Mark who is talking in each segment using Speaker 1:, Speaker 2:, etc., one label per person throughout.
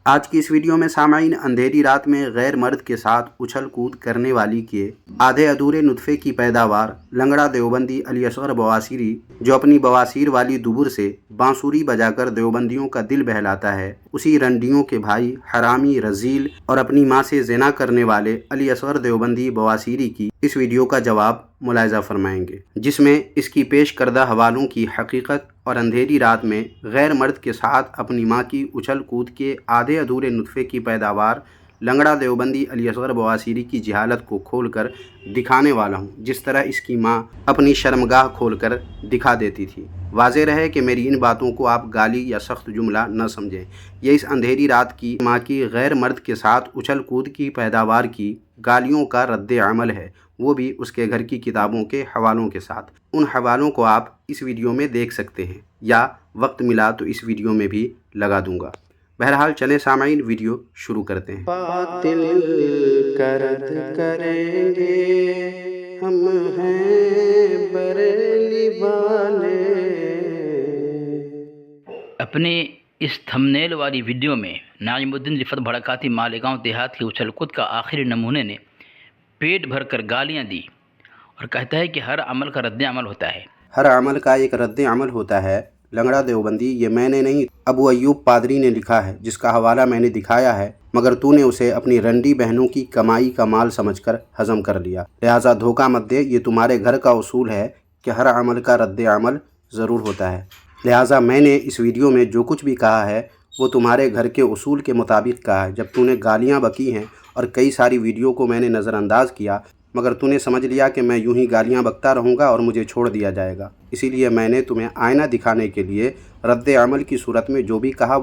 Speaker 1: آج کی اس ویڈیو میں سامعین اندھیری رات میں غیر مرد کے ساتھ اچھل کود کرنے والی کے آدھے ادھورے نطفے کی پیداوار لنگڑا دیوبندی علی اصغر بواسیری جو اپنی بواسیر والی دبر سے بانسری بجا کر دیوبندیوں کا دل بہلاتا ہے، اسی رنڈیوں کے بھائی حرامی رذیل اور اپنی ماں سے زنا کرنے والے علی اصغر دیوبندی بواسیری کی اس ویڈیو کا جواب ملاحظہ فرمائیں گے، جس میں اس کی پیش کردہ حوالوں کی حقیقت اور اندھیری رات میں غیر مرد کے ساتھ اپنی ماں کی اچھل کود کے آدھے ادھورے نطفے کی پیداوار لنگڑا دیوبندی علی اصغر بواسیری کی جہالت کو کھول کر دکھانے والا ہوں، جس طرح اس کی ماں اپنی شرمگاہ کھول کر دکھا دیتی تھی۔ واضح رہے کہ میری ان باتوں کو آپ گالی یا سخت جملہ نہ سمجھیں، یہ اس اندھیری رات کی ماں کی غیر مرد کے ساتھ اچھل کود کی پیداوار کی گالیوں کا رد عمل ہے، وہ بھی اس کے گھر کی کتابوں کے حوالوں کے ساتھ۔ ان حوالوں کو آپ اس ویڈیو میں دیکھ سکتے ہیں، یا وقت ملا تو اس ویڈیو میں بھی لگا دوں گا۔ بہرحال چلیں سامعین، ویڈیو شروع کرتے ہیں۔
Speaker 2: باطل کا رد کریں گے ہم ہیں بریلی والے۔
Speaker 3: اپنے اس تھمنیل والی ویڈیو میں نعیم الدین رفعت بھڑکاتی مالیگاؤں دیہات کی اچھل کود کا آخری نمونے نے پیٹ بھر کر گالیاں دی اور کہتا ہے کہ ہر عمل کا رد عمل ہوتا ہے۔
Speaker 1: ہر عمل کا ایک رد عمل ہوتا ہے۔ لنگڑا دیوبندی، یہ میں نے نہیں، ابو ایوب پادری نے لکھا ہے، جس کا حوالہ میں نے دکھایا ہے، مگر تو نے اسے اپنی رنڈی بہنوں کی کمائی کا مال سمجھ کر ہضم کر لیا، لہٰذا دھوکہ مت دے۔ یہ تمہارے گھر کا اصول ہے کہ ہر عمل کا رد عمل ضرور ہوتا ہے، لہٰذا میں نے اس ویڈیو میں جو کچھ بھی کہا ہے وہ تمہارے گھر کے اصول کے مطابق کہا ہے۔ جب تو نے گالیاں بکی ہیں اور کئی ساری ویڈیو کو میں نے نظر انداز کیا، مگر تو نے سمجھ لیا کہ میں یوں ہی گالیاں بکتا رہوں گا اور مجھے چھوڑ دیا جائے گا، اسی لیے میں نے تمہیں آئینہ دکھانے کے لیے رد عمل کی صورت میں جو بھی کہا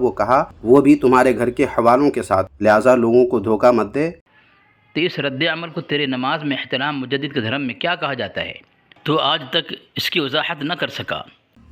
Speaker 1: وہ بھی تمہارے گھر کے حوالوں کے ساتھ، لہٰذا لوگوں کو دھوکہ مت دے۔
Speaker 3: تو اس رد عمل کو تیرے نماز میں احترام مجدد کے دھرم میں کیا کہا جاتا ہے؟ تو آج تک اس کی وضاحت نہ کر سکا،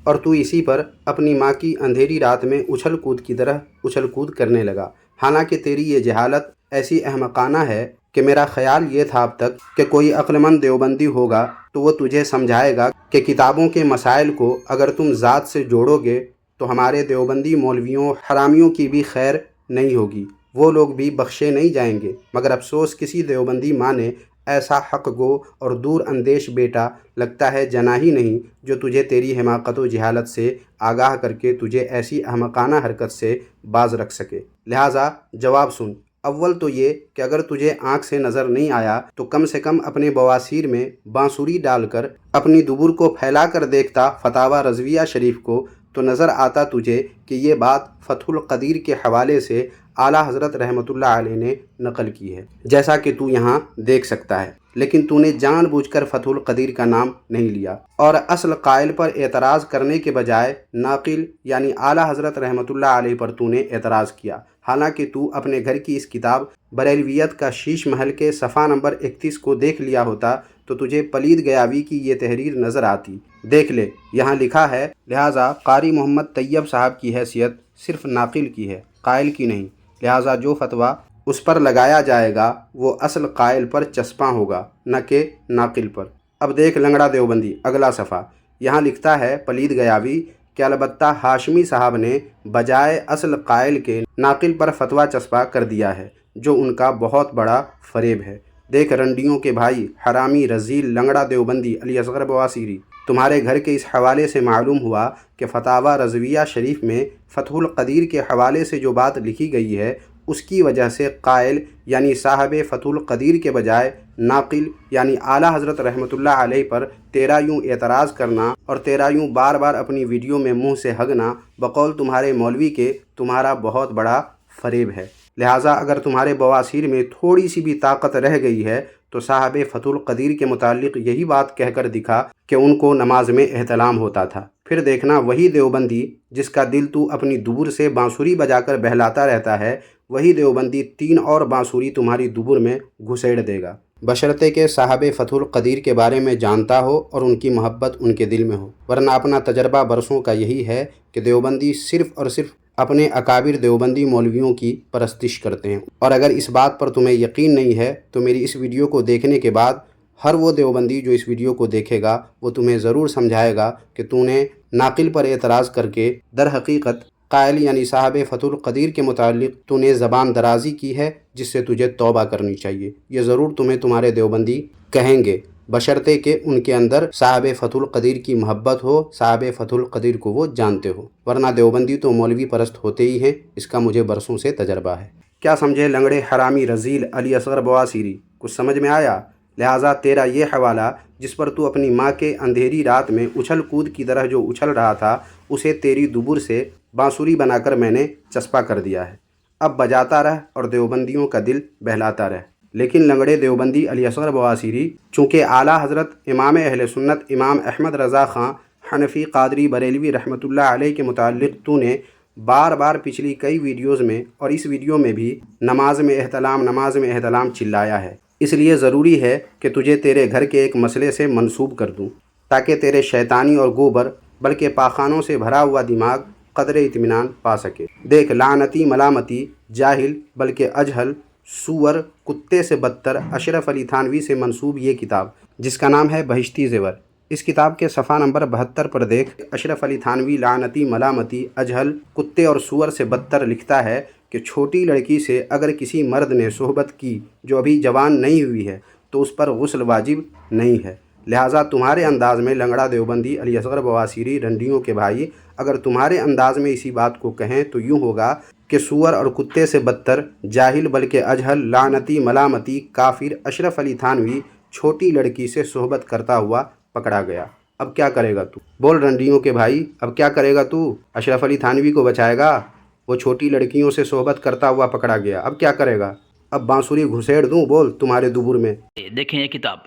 Speaker 1: اور تو اسی پر اپنی ماں کی اندھیری رات میں اچھل کود کی طرح اچھل کود کرنے لگا، حالانکہ تیری یہ جہالت ایسی احمقانہ ہے کہ میرا خیال یہ تھا اب تک کہ کوئی عقل مند دیوبندی ہوگا تو وہ تجھے سمجھائے گا کہ کتابوں کے مسائل کو اگر تم ذات سے جوڑو گے تو ہمارے دیوبندی مولویوں حرامیوں کی بھی خیر نہیں ہوگی، وہ لوگ بھی بخشے نہیں جائیں گے۔ مگر افسوس کسی دیوبندی ماں نے ایسا حق گو اور دور اندیش بیٹا لگتا ہے جنا ہی نہیں جو تجھے تیری حماقت و جہالت سے آگاہ کر کے تجھے ایسی احمقانہ حرکت سے باز رکھ سکے۔ لہٰذا جواب سن۔ اول تو یہ کہ اگر تجھے آنکھ سے نظر نہیں آیا تو کم سے کم اپنے بواسیر میں بانسری ڈال کر اپنی دبر کو پھیلا کر دیکھتا فتاوی رضویہ شریف کو، تو نظر آتا تجھے کہ یہ بات فتح القدیر کے حوالے سے اعلیٰ حضرت رحمۃ اللہ علیہ نے نقل کی ہے، جیسا کہ تو یہاں دیکھ سکتا ہے، لیکن تو نے جان بوجھ کر فتح القدیر کا نام نہیں لیا اور اصل قائل پر اعتراض کرنے کے بجائے ناقل یعنی اعلیٰ حضرت رحمۃ اللہ علیہ پر تو نے اعتراض کیا، حالانکہ تو اپنے گھر کی اس کتاب بریلویت کا شیش محل کے صفحہ نمبر 31 کو دیکھ لیا ہوتا تو تجھے پلید گیاوی کی یہ تحریر نظر آتی۔ دیکھ لے، یہاں لکھا ہے، لہٰذا قاری محمد طیب صاحب کی حیثیت صرف ناقل کی ہے، قائل کی نہیں، لہٰذا جو فتویٰ اس پر لگایا جائے گا وہ اصل قائل پر چسپاں ہوگا، نہ کہ ناقل پر۔ اب دیکھ لنگڑا دیوبندی، اگلا صفحہ، یہاں لکھتا ہے پلید گیاوی کہ البتہ ہاشمی صاحب نے بجائے اصل قائل کے ناقل پر فتویٰ چسپاں کر دیا ہے، جو ان کا بہت بڑا فریب ہے۔ دیکھ رنڈیوں کے بھائی حرامی رذیل لنگڑا دیوبندی علی اصغر بواسیری، تمہارے گھر کے اس حوالے سے معلوم ہوا کہ فتاوی رضویہ شریف میں فتح القدیر کے حوالے سے جو بات لکھی گئی ہے اس کی وجہ سے قائل یعنی صاحب فتح القدیر کے بجائے ناقل یعنی اعلیٰ حضرت رحمۃ اللہ علیہ پر تیرا یوں اعتراض کرنا اور تیرا یوں بار بار اپنی ویڈیو میں منہ سے ہگنا بقول تمہارے مولوی کے تمہارا بہت بڑا فریب ہے۔ لہٰذا اگر تمہارے بواسیر میں تھوڑی سی بھی طاقت رہ گئی ہے تو صاحب فتح القدیر کے متعلق یہی بات کہہ کر دکھا کہ ان کو نماز میں احتلام ہوتا تھا، پھر دیکھنا وہی دیوبندی جس کا دل تو اپنی دبر سے بانسری بجا کر بہلاتا رہتا ہے، وہی دیوبندی 3 اور بانسری تمہاری دبر میں گھسیڑ دے گا، بشرطے کہ صاحب فتح القدیر کے بارے میں جانتا ہو اور ان کی محبت ان کے دل میں ہو، ورنہ اپنا تجربہ برسوں کا یہی ہے کہ دیوبندی صرف اور صرف اپنے اکابر دیوبندی مولویوں کی پرستش کرتے ہیں۔ اور اگر اس بات پر تمہیں یقین نہیں ہے تو میری اس ویڈیو کو دیکھنے کے بعد ہر وہ دیوبندی جو اس ویڈیو کو دیکھے گا وہ تمہیں ضرور سمجھائے گا کہ تو نے ناقل پر اعتراض کر کے در حقیقت قائل یعنی صاحب فتح القدیر کے متعلق تو نے زبان درازی کی ہے جس سے تجھے توبہ کرنی چاہیے۔ یہ ضرور تمہیں تمہارے دیوبندی کہیں گے، بشرطے کہ ان کے اندر صاحب فتح القدیر کی محبت ہو، صاحب فتح القدیر کو وہ جانتے ہو، ورنہ دیوبندی تو مولوی پرست ہوتے ہی ہیں، اس کا مجھے برسوں سے تجربہ ہے۔ کیا سمجھے لنگڑے حرامی رذیل علی اصغر بواسیری؟ کچھ سمجھ میں آیا؟ لہٰذا تیرا یہ حوالہ جس پر تو اپنی ماں کے اندھیری رات میں اچھل کود کی طرح جو اچھل رہا تھا، اسے تیری دبر سے بانسری بنا کر میں نے چسپاں کر دیا ہے۔ اب بجاتا رہ اور دیوبندیوں کا دل بہلاتا رہ۔ لیکن لنگڑے دیوبندی علی اصغر بواسیری، چونکہ اعلیٰ حضرت امام اہل سنت امام احمد رضا خان حنفی قادری بریلوی رحمۃ اللہ علیہ کے متعلق تو نے بار بار پچھلی کئی ویڈیوز میں اور اس ویڈیو میں بھی نماز میں احتلام چلایا ہے، اس لیے ضروری ہے کہ تجھے تیرے گھر کے ایک مسئلے سے منسوب کر دوں تاکہ تیرے شیطانی اور گوبر بلکہ پاخانوں سے بھرا ہوا دماغ قدر اطمینان پا سکے۔ دیکھ، لعنتی ملامتی جاہل بلکہ اجہل سور کتے سے بدتر اشرف علی تھانوی سے منسوب یہ کتاب جس کا نام ہے بہشتی زیور، اس کتاب کے صفحہ نمبر 72 پر دیکھ، اشرف علی تھانوی لعنتی ملامتی اجہل کتے اور سور سے بدتر لکھتا ہے کہ چھوٹی لڑکی سے اگر کسی مرد نے صحبت کی جو ابھی جوان نہیں ہوئی ہے تو اس پر غسل واجب نہیں ہے۔ لہٰذا تمہارے انداز میں لنگڑا دیوبندی علی اصغر بواسیری رنڈیوں کے بھائی اگر تمہارے انداز میں اسی بات کو کہیں تو یوں ہوگا کہ سور اور کتے سے بدتر جاہل بلکہ اجہل لعنتی ملامتی کافر اشرف علی تھانوی چھوٹی لڑکی سے صحبت کرتا ہوا پکڑا گیا۔ اب کیا کرے گا تو؟ بول رنڈیوں کے بھائی، اب کیا کرے گا تو؟ اشرف علی تھانوی کو بچائے گا؟ وہ چھوٹی لڑکیوں سے صحبت کرتا ہوا پکڑا گیا، اب کیا کرے گا؟ اب بانسری گھسیڑ دوں بول تمہارے دبر میں؟
Speaker 3: دیکھیں یہ کتاب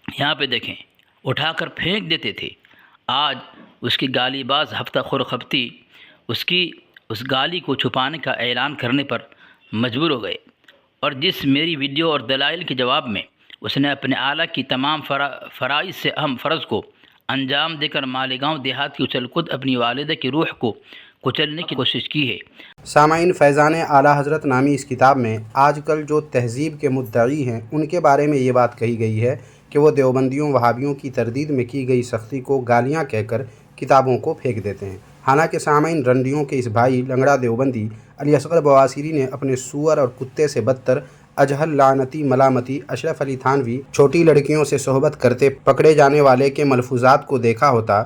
Speaker 3: یہاں پہ دیکھیں، اٹھا کر پھینک دیتے تھے، آج اس کی گالی باز ہفتہ خور خفتی اس گالی کو چھپانے کا اعلان کرنے پر مجبور ہو گئے، اور جس میری ویڈیو اور دلائل کے جواب میں اس نے اپنے اعلیٰ کی تمام فرائض سے اہم فرض کو انجام دے کر مالیگاؤں دیہات کی اچھل کود اپنی والدہ کی روح کو کچلنے کی کوشش کی ہے۔
Speaker 1: سامعین، فیضان اعلیٰ حضرت نامی اس کتاب میں آج کل جو تہذیب کے مدعی ہیں ان کے بارے میں یہ بات کہی گئی ہے کہ وہ دیوبندیوں وہابیوں کی تردید میں کی گئی سختی کو گالیاں کہہ کر کتابوں کو پھینک دیتے ہیں۔ حالانکہ سامعین، رنڈیوں کے اس بھائی لنگڑا دیوبندی علی اصغر بواسیری نے اپنے سور اور کتے سے بدتر اجہل لعنتی ملامتی اشرف علی تھانوی چھوٹی لڑکیوں سے صحبت کرتے پکڑے جانے والے کے ملفوظات کو دیکھا ہوتا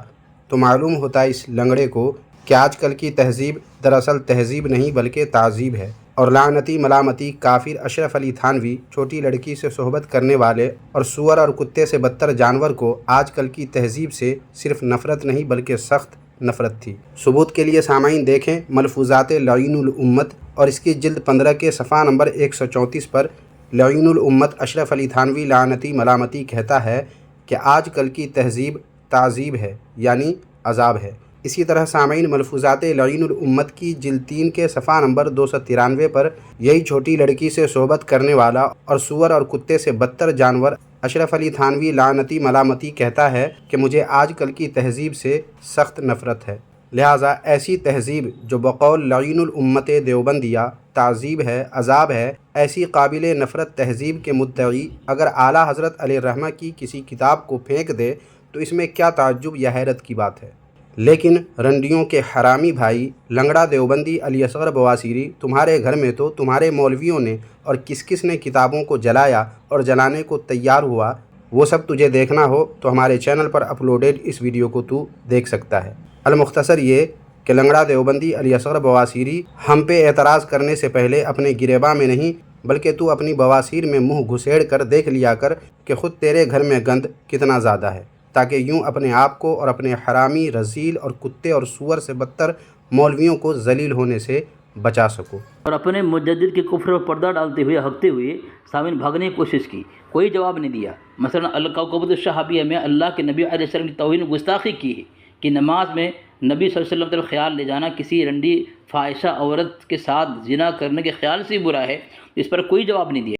Speaker 1: تو معلوم ہوتا اس لنگڑے کو کہ آج کل کی تہذیب دراصل تہذیب نہیں بلکہ تعذیب ہے، اور لعنتی ملامتی کافر اشرف علی تھانوی چھوٹی لڑکی سے صحبت کرنے والے اور سور اور کتے سے بدتر جانور کو آج کل کی تہذیب سے صرف نفرت نہیں بلکہ سخت نفرت تھی۔ ثبوت کے لیے سامعین دیکھیں ملفوظات لعین الامت اور اس کی جلد 15 کے صفحہ نمبر 134 پر لعین الامت اشرف علی تھانوی لعنتی ملامتی کہتا ہے کہ آج کل کی تہذیب تعذیب ہے یعنی عذاب ہے۔ اسی طرح سامعین ملفوظات لعین الامت کی جلد 3 کے صفحہ نمبر 293 پر یہی چھوٹی لڑکی سے صحبت کرنے والا اور سور اور کتے سے بدتر جانور اشرف علی تھانوی لعنتی ملامتی کہتا ہے کہ مجھے آج کل کی تہذیب سے سخت نفرت ہے۔ لہٰذا ایسی تہذیب جو بقول لعین الامت دیوبندیہ تعذیب ہے، عذاب ہے، ایسی قابل نفرت تہذیب کے مدعی اگر اعلیٰ حضرت علیہ الرحمہ کی کسی کتاب کو پھینک دے تو اس میں کیا تعجب یا حیرت کی بات ہے۔ لیکن رنڈیوں کے حرامی بھائی لنگڑا دیوبندی علی اصغر بواسیری، تمہارے گھر میں تو تمہارے مولویوں نے اور کس کس نے کتابوں کو جلایا اور جلانے کو تیار ہوا، وہ سب تجھے دیکھنا ہو تو ہمارے چینل پر اپلوڈیڈ اس ویڈیو کو تو دیکھ سکتا ہے۔ المختصر یہ کہ لنگڑا دیوبندی علی اصغر بواسیری، ہم پہ اعتراض کرنے سے پہلے اپنے گریباں میں نہیں بلکہ تو اپنی بواسیر میں منہ گھسیڑ کر دیکھ لیا کر کہ خود تیرے گھر میں گند کتنا زیادہ ہے، تاکہ یوں اپنے آپ کو اور اپنے حرامی رذیل اور کتے اور سور سے بدتر مولویوں کو ذلیل ہونے سے بچا سکو۔
Speaker 3: اور اپنے مجدد کے کفر پر پردہ ڈالتے ہوئے ہکتے ہوئے سامعین بھاگنے کی کوشش کی، کوئی جواب نہیں دیا۔ مثلا الکوکبۃ الشہابیہ میں اللہ کے نبی علیہ السلام کی توہین گستاخی کی ہے کہ نماز میں نبی صلی اللہ علیہ وسلم کا خیال لے جانا کسی رنڈی فاحشہ عورت کے ساتھ زنا کرنے کے خیال سے برا ہے، اس پر کوئی جواب نہیں دیا۔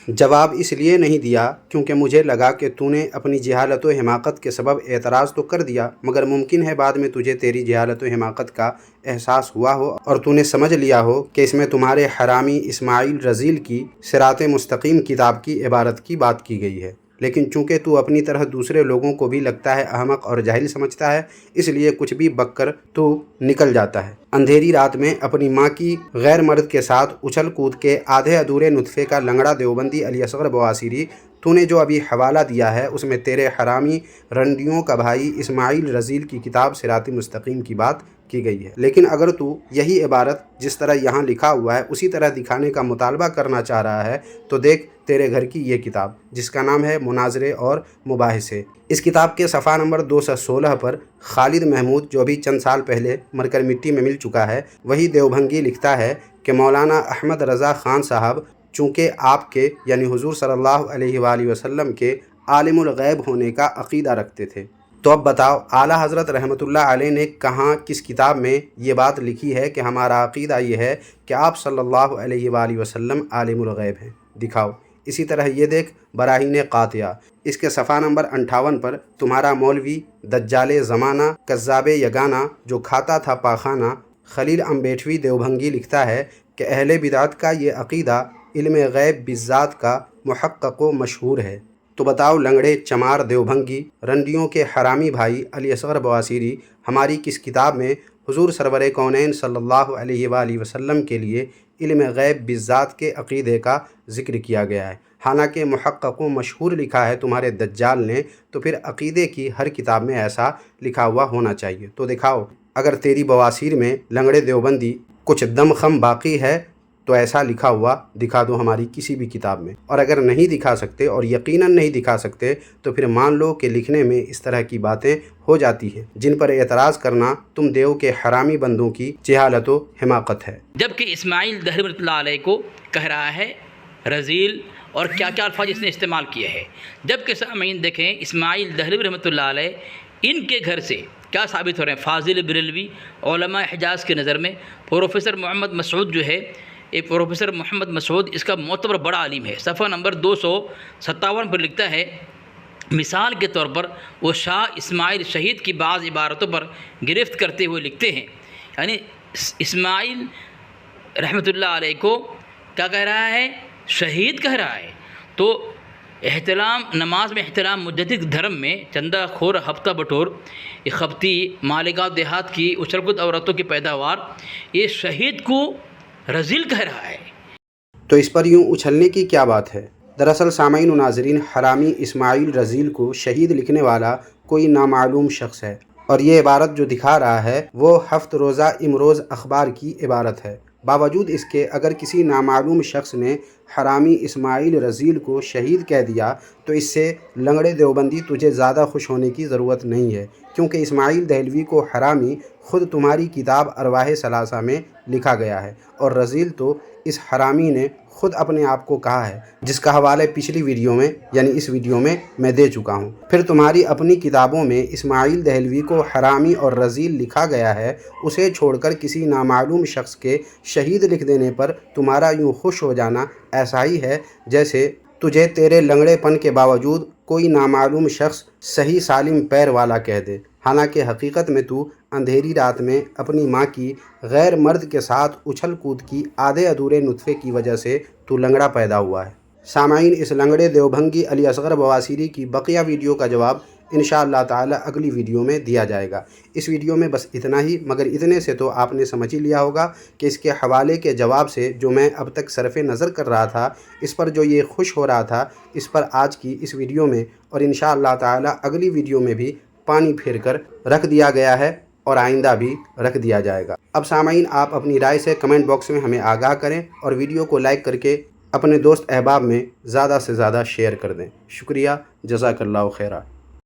Speaker 1: جواب اس لیے نہیں دیا کیونکہ مجھے لگا کہ تو نے اپنی جہالت و حماقت کے سبب اعتراض تو کر دیا، مگر ممکن ہے بعد میں تجھے تیری جہالت و حماقت کا احساس ہوا ہو اور تو نے سمجھ لیا ہو کہ اس میں تمہارے حرامی اسماعیل رذیل کی صراط مستقیم کتاب کی عبارت کی بات کی گئی ہے۔ لیکن چونکہ تو اپنی طرح دوسرے لوگوں کو بھی لگتا ہے احمق اور جاہل سمجھتا ہے، اس لیے کچھ بھی بک کر تو نکل جاتا ہے۔ اندھیری رات میں اپنی ماں کی غیر مرد کے ساتھ اچھل کود کے آدھے ادھورے نطفے کا لنگڑا دیوبندی علی اصغر بواسیری، تو نے جو ابھی حوالہ دیا ہے اس میں تیرے حرامی رنڈیوں کا بھائی اسماعیل رذیل کی کتاب صراط مستقیم کی بات کی گئی ہے۔ لیکن اگر تو یہی عبارت جس طرح یہاں لکھا ہوا ہے اسی طرح دکھانے کا مطالبہ کرنا چاہ رہا ہے تو دیکھ تیرے گھر کی یہ کتاب جس کا نام ہے مناظرے اور مباحثے۔ اس کتاب کے صفحہ نمبر 216 پر خالد محمود، جو ابھی چند سال پہلے مر کر مٹی میں مل چکا ہے، وہی دیوبھنگی لکھتا ہے کہ مولانا احمد رضا خان صاحب چونکہ آپ کے یعنی حضور صلی اللہ علیہ وآلہ وسلم کے عالم الغیب ہونے کا عقیدہ رکھتے تھے۔ تو اب بتاؤ اعلیٰ حضرت رحمۃ اللہ علیہ نے کہاں کس کتاب میں یہ بات لکھی ہے کہ ہمارا عقیدہ یہ ہے کہ آپ صلی اللہ علیہ وآلہ وسلم عالم الغیب ہیں؟ دکھاؤ۔ اسی طرح یہ دیکھ براہین قاطعہ، اس کے صفحہ نمبر 58 پر تمہارا مولوی دجال زمانہ کذاب یگانہ جو کھاتا تھا پاخانہ خلیل امبیٹوی دیوبھنگی لکھتا ہے کہ اہل بدعت کا یہ عقیدہ علم غیب بالذات کا محقق و مشہور ہے۔ تو بتاؤ لنگڑے چمار دیوبھنگی رنڈیوں کے حرامی بھائی علی اصغر بواسیری، ہماری کس کتاب میں حضور سرور کونین صلی اللہ علیہ وآلہ وسلم کے لیے علم غیب بالذات کے عقیدے کا ذکر کیا گیا ہے؟ حالانکہ محقق و مشہور لکھا ہے تمہارے دجال نے، تو پھر عقیدے کی ہر کتاب میں ایسا لکھا ہوا ہونا چاہیے۔ تو دکھاؤ، اگر تیری بواسیر میں لنگڑے دیوبندی کچھ دم خم باقی ہے تو ایسا لکھا ہوا دکھا دو ہماری کسی بھی کتاب میں، اور اگر نہیں دکھا سکتے اور یقیناً نہیں دکھا سکتے تو پھر مان لو کہ لکھنے میں اس طرح کی باتیں ہو جاتی ہیں جن پر اعتراض کرنا تم دیو کے حرامی بندوں کی جہالت و حماقت ہے۔
Speaker 3: جبکہ اسماعیل دہلوی رحمۃ اللہ علیہ کو کہہ رہا ہے رذیل، اور کیا کیا الفاظ اس نے استعمال کیے ہیں۔ جبکہ سامعین دیکھیں اسماعیل دہلوی رحمۃ اللہ علیہ ان کے گھر سے کیا ثابت ہو رہے ہیں؟ فاضل بریلوی علماء حجاز کی نظر میں پروفیسر محمد مسعود جو ہے، یہ پروفیسر محمد مسعود اس کا معتبر بڑا عالم ہے۔ صفحہ نمبر 257 پر لکھتا ہے، مثال کے طور پر وہ شاہ اسماعیل شہید کی بعض عبارتوں پر گرفت کرتے ہوئے لکھتے ہیں، یعنی اسماعیل رحمۃ اللہ علیہ کو کیا کہہ رہا ہے؟ شہید کہہ رہا ہے۔ تو احترام نماز میں احترام مجدد دھرم میں چندہ خور ہفتہ بٹور یہ خپتی مالیگاؤں دیہات کی اچھل کود عورتوں کی پیداوار، یہ شہید کو رذیل کہہ رہا ہے۔
Speaker 1: تو اس پر یوں اچھلنے کی کیا بات ہے؟ دراصل سامعین و ناظرین، حرامی اسماعیل رذیل کو شہید لکھنے والا کوئی نامعلوم شخص ہے، اور یہ عبارت جو دکھا رہا ہے وہ ہفت روزہ امروز اخبار کی عبارت ہے۔ باوجود اس کے اگر کسی نامعلوم شخص نے حرامی اسماعیل رذیل کو شہید کہہ دیا تو اس سے لنگڑے دیوبندی تجھے زیادہ خوش ہونے کی ضرورت نہیں ہے، کیونکہ اسماعیل دہلوی کو حرامی خود تمہاری کتاب ارواح ثلاثہ میں لکھا گیا ہے، اور رذیل تو اس حرامی نے خود اپنے آپ کو کہا ہے، جس کا حوالہ پچھلی ویڈیو میں یعنی اس ویڈیو میں میں دے چکا ہوں۔ پھر تمہاری اپنی کتابوں میں اسماعیل دہلوی کو حرامی اور رذیل لکھا گیا ہے، اسے چھوڑ کر کسی نامعلوم شخص کے شہید لکھ دینے پر تمہارا یوں خوش ہو جانا ایسا ہی ہے جیسے تجھے تیرے لنگڑے پن کے باوجود کوئی نامعلوم شخص صحیح سالم پیر والا کہہ دے، حالانکہ حقیقت میں تو اندھیری رات میں اپنی ماں کی غیر مرد کے ساتھ اچھل کود کی آدھے ادھورے نطفے کی وجہ سے تو لنگڑا پیدا ہوا ہے۔ سامعین، اس لنگڑے دیوبھنگی علی اصغر بواسیری کی بقیہ ویڈیو کا جواب انشاءاللہ تعالی اگلی ویڈیو میں دیا جائے گا۔ اس ویڈیو میں بس اتنا ہی، مگر اتنے سے تو آپ نے سمجھ ہی لیا ہوگا کہ اس کے حوالے کے جواب سے جو میں اب تک صرف نظر کر رہا تھا، اس پر جو یہ خوش ہو رہا تھا، اس پر آج کی اس ویڈیو میں اور انشاءاللہ تعالی اگلی ویڈیو میں بھی پانی پھیر کر رکھ دیا گیا ہے، اور آئندہ بھی رکھ دیا جائے گا۔ اب سامعین، آپ اپنی رائے سے کمنٹ باکس میں ہمیں آگاہ کریں، اور ویڈیو کو لائک کر کے اپنے دوست احباب میں زیادہ سے زیادہ شیئر کر دیں۔ شکریہ، جزاک اللہ خیرہ۔